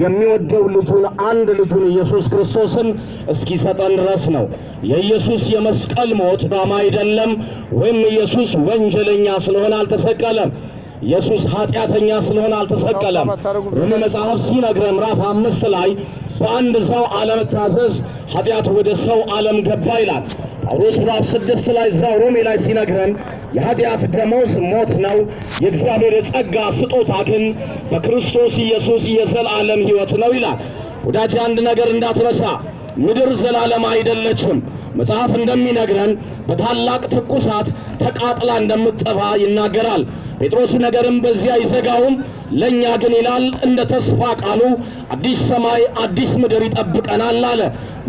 የሚወደው ልጁን አንድ ልጁን ኢየሱስ ክርስቶስን እስኪሰጠን ድረስ ነው። የኢየሱስ የመስቀል ሞት ድራማ አይደለም፣ ወይም ኢየሱስ ወንጀለኛ ስለሆነ አልተሰቀለም። ኢየሱስ ኃጢአተኛ ስለሆነ አልተሰቀለም። ሮሜ መጽሐፍ ሲነግረን ምዕራፍ 5 ላይ በአንድ ሰው አለመታዘዝ ኃጢአት ወደ ሰው ዓለም ገባ ይላል። ጳውሎስ ምዕራፍ 6 ላይ እዛው ሮሜ ላይ ሲነግረን የኃጢአት ደሞዝ ሞት ነው፣ የእግዚአብሔር የጸጋ ስጦታ ግን በክርስቶስ ኢየሱስ የዘላለም ሕይወት ነው ይላል። ወዳጅ አንድ ነገር እንዳትረሳ፣ ምድር ዘላለም አይደለችም። መጽሐፍ እንደሚነግረን በታላቅ ትኩሳት ተቃጥላ እንደምትጠፋ ይናገራል። ጴጥሮስ ነገርም በዚያ አይዘጋውም፣ ለእኛ ግን ይላል እንደ ተስፋ ቃሉ አዲስ ሰማይ አዲስ ምድር ይጠብቀናል አለ።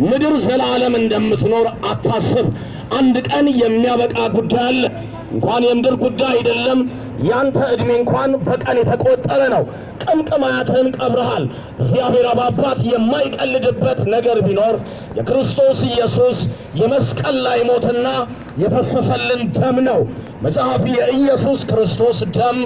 ምድር ዘላለም እንደምትኖር አታስብ። አንድ ቀን የሚያበቃ ጉዳይ አለ። እንኳን የምድር ጉዳይ አይደለም፣ ያንተ ዕድሜ እንኳን በቀን የተቆጠረ ነው። ቅምቅማያትህን ቀብረሃል። እግዚአብሔር አባት የማይቀልድበት ነገር ቢኖር የክርስቶስ ኢየሱስ የመስቀል ላይ ሞትና የፈሰሰልን ደም ነው። መጽሐፍ የኢየሱስ ክርስቶስ ደም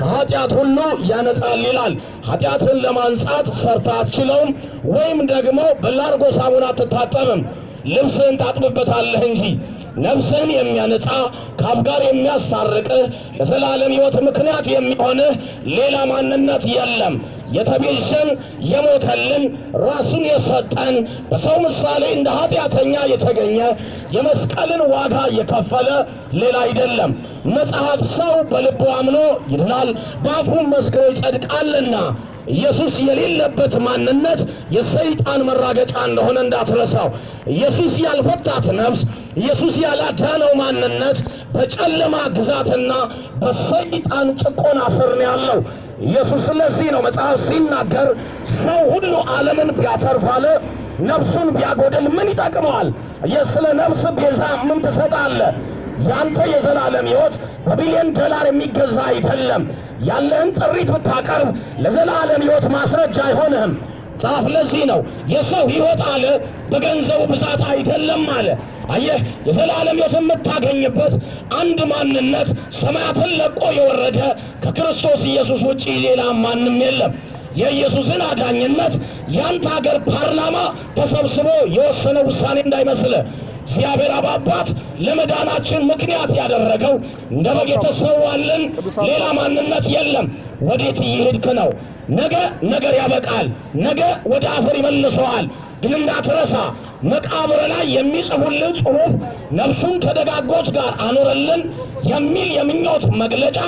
ከኃጢአት ሁሉ ያነጻል ይላል። ኃጢአትን ለማንጻት ሰርታ አትችለውም፣ ወይም ደግሞ በላርጎ ሳሙና አትታጠብም። ልብስህን ታጥብበታለህ እንጂ ነፍስህን የሚያነጻ ከአብ ጋር የሚያሳርቅህ ለዘላለም ሕይወት ምክንያት የሚሆንህ ሌላ ማንነት የለም። የተቤዠን የሞተልን ራሱን የሰጠን በሰው ምሳሌ እንደ ኃጢአተኛ የተገኘ የመስቀልን ዋጋ የከፈለ ሌላ አይደለም። መጽሐፍ ሰው በልቡ አምኖ ይድናል፣ በአፉም መስክሮ ይጸድቃልና። ኢየሱስ የሌለበት ማንነት የሰይጣን መራገጫ እንደሆነ እንዳትረሳው። ኢየሱስ ያልፈታት ነፍስ፣ ኢየሱስ ያላዳነው ማንነት በጨለማ ግዛትና በሰይጣን ጭቆና ስር ነው ያለው። ኢየሱስ ስለዚህ ነው መጽሐፍ ሲናገር ሰው ሁሉ ዓለምን ቢያተርፍ አለ ነፍሱን ቢያጎድል ምን ይጠቅመዋል? ስለ ነፍስ ቤዛ ምን ትሰጣለህ? ያንተ የዘላለም ሕይወት በቢሊዮን ዶላር የሚገዛ አይደለም። ያለህን ጥሪት ብታቀርብ ለዘላለም ሕይወት ማስረጃ አይሆንህም። ጻፍ ለዚህ ነው የሰው ሕይወት አለ በገንዘቡ ብዛት አይደለም አለ። አየህ፣ የዘላለም ሕይወት የምታገኝበት አንድ ማንነት ሰማያትን ለቆ የወረደ ከክርስቶስ ኢየሱስ ውጪ ሌላ ማንም የለም። የኢየሱስን አዳኝነት ያንተ ሀገር ፓርላማ ተሰብስቦ የወሰነ ውሳኔ እንዳይመስል። እግዚአብሔር አባት ለመዳናችን ምክንያት ያደረገው እንደ በግ የተሰዋልን ሌላ ማንነት የለም። ወዴት እየሄድክ ነው? ነገ ነገር ያበቃል። ነገ ወደ አፈር ይመልሰዋል። ግን እንዳትረሳ መቃብር ላይ የሚጽፉልን ጽሑፍ ነፍሱን ከደጋጎች ጋር አኖረልን የሚል የምኞት መግለጫ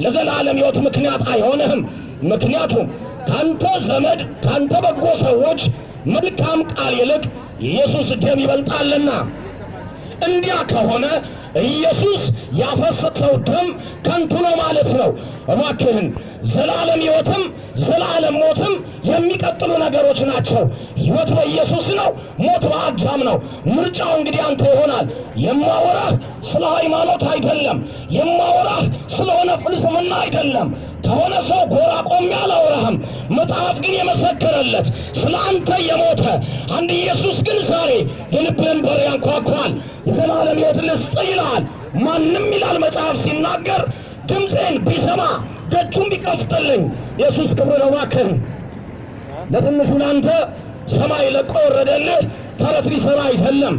ለዘላለም ሕይወት ምክንያት አይሆንህም። ምክንያቱም ካንተ ዘመድ ካንተ በጎ ሰዎች መልካም ቃል ይልቅ የኢየሱስ ደም ይበልጣልና። እንዲያ ከሆነ ኢየሱስ ያፈሰሰው ደም ከንቱ ነው ማለት ነው። እባክህን ዘላለም ሕይወትም ዘላለም ሞትም የሚቀጥሉ ነገሮች ናቸው። ሕይወት በኢየሱስ ነው፣ ሞት በአዳም ነው። ምርጫው እንግዲህ አንተ ይሆናል። የማወራህ ስለ ሃይማኖት አይደለም። የማወራህ ስለሆነ ፍልስፍና አይደለም። ከሆነ ሰው ጎራ ቆሜ አላወራህም። መጽሐፍ ግን የመሰከረለት ስለ አንተ የሞተ አንድ ኢየሱስ ግን ዛሬ የልብህን በር ያንኳኳል። የዘላለም ሕይወት ልስጥ ይላል። ማንም ይላል መጽሐፍ ሲናገር ድምፄን ቢሰማ ደጁን ቢከፍትልኝ ኢየሱስ ክብር ነው። እባክህን ለትንሹ ለአንተ ሰማይ ለቆ ወረደልህ ተረት ሊሰራ አይደለም።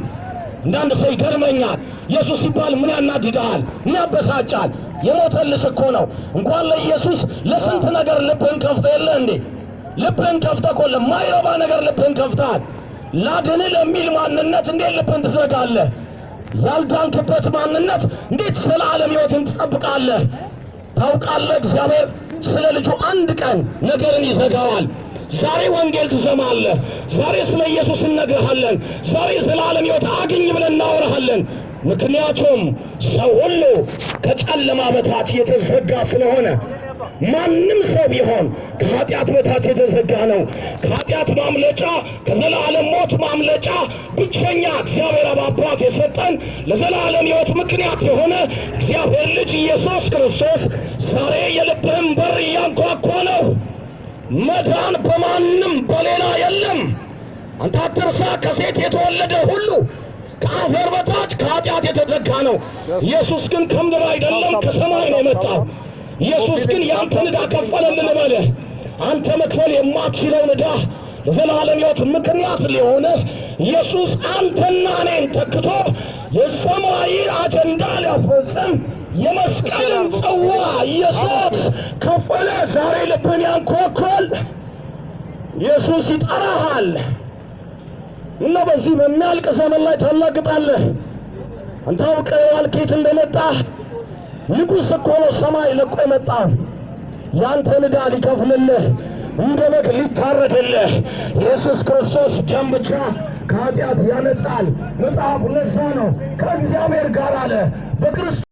እንዳንድ ሰው ይገርመኛል። ኢየሱስ ሲባል ምን ያናድድሃል? ምን ያበሳጫል? የሞተልሽ እኮ ነው። እንኳን ለኢየሱስ ለስንት ነገር ልብህን ከፍተ የለ እንዴ? ልብህን ከፍተ እኮ ለማይረባ ነገር ልብህን ከፍተሃል። ላድን ለሚል ማንነት እንዴት ልብህን ትዘጋለህ? ያልዳንክበት ማንነት እንዴት ስለ ዓለም ሕይወትን ትጠብቃለህ? ታውቃለህ፣ እግዚአብሔር ስለ ልጁ አንድ ቀን ነገርን ይዘጋዋል። ዛሬ ወንጌል ትሰማለህ። ዛሬ ስለ ኢየሱስ እነግርሃለን። ዛሬ ዘላለም ሕይወት አግኝ ብለን እናወራሃለን። ምክንያቱም ሰው ሁሉ ከጨለማ በታች የተዘጋ ስለሆነ ማንም ሰው ቢሆን ከኃጢአት በታች የተዘጋ ነው። ከኃጢአት ማምለጫ ከዘላለም ሞት ማምለጫ ብቸኛ እግዚአብሔር አባት የሰጠን ለዘላለም ሕይወት ምክንያት የሆነ እግዚአብሔር ልጅ ኢየሱስ ክርስቶስ ዛሬ የልብህን በር እያንኳኳ ነው። መዳን በማንም በሌላ የለም። አንተ አትርሳ፣ ከሴት የተወለደ ሁሉ ከአፈር በታች ከኃጢአት የተዘጋ ነው። ኢየሱስ ግን ከምድር አይደለም ከሰማይ ነው የመጣው። ኢየሱስ ግን ያንተን ዕዳ ከፈለልን በለህ። አንተ መክፈል የማትችለውን ዕዳ ለዘላለም ሕይወት ምክንያት ሊሆን ኢየሱስ አንተና እኔን ተክቶ የሰማይ አጀንዳ ሊያስፈጽም የመስቀልን ጽዋ ኢየሱስ ከፈለ። ዛሬ ልብን ያንኳኳል። ኢየሱስ ይጠራሃል እና በዚህ በሚያልቅ ዘመን ላይ ታላግጣለህ። አንተ አውቀዋል ከየት እንደመጣ። ንጉሥ እኮ ነው ሰማይ ለቆ የመጣ ያንተን ዕዳ ሊከፍልልህ እንደ በግ ሊታረድልህ። ኢየሱስ ክርስቶስ ደም ብቻ ከኃጢአት ያነጻል። መጽሐፍ ለዛ ነው ከእግዚአብሔር ጋር አለ በክርስቶስ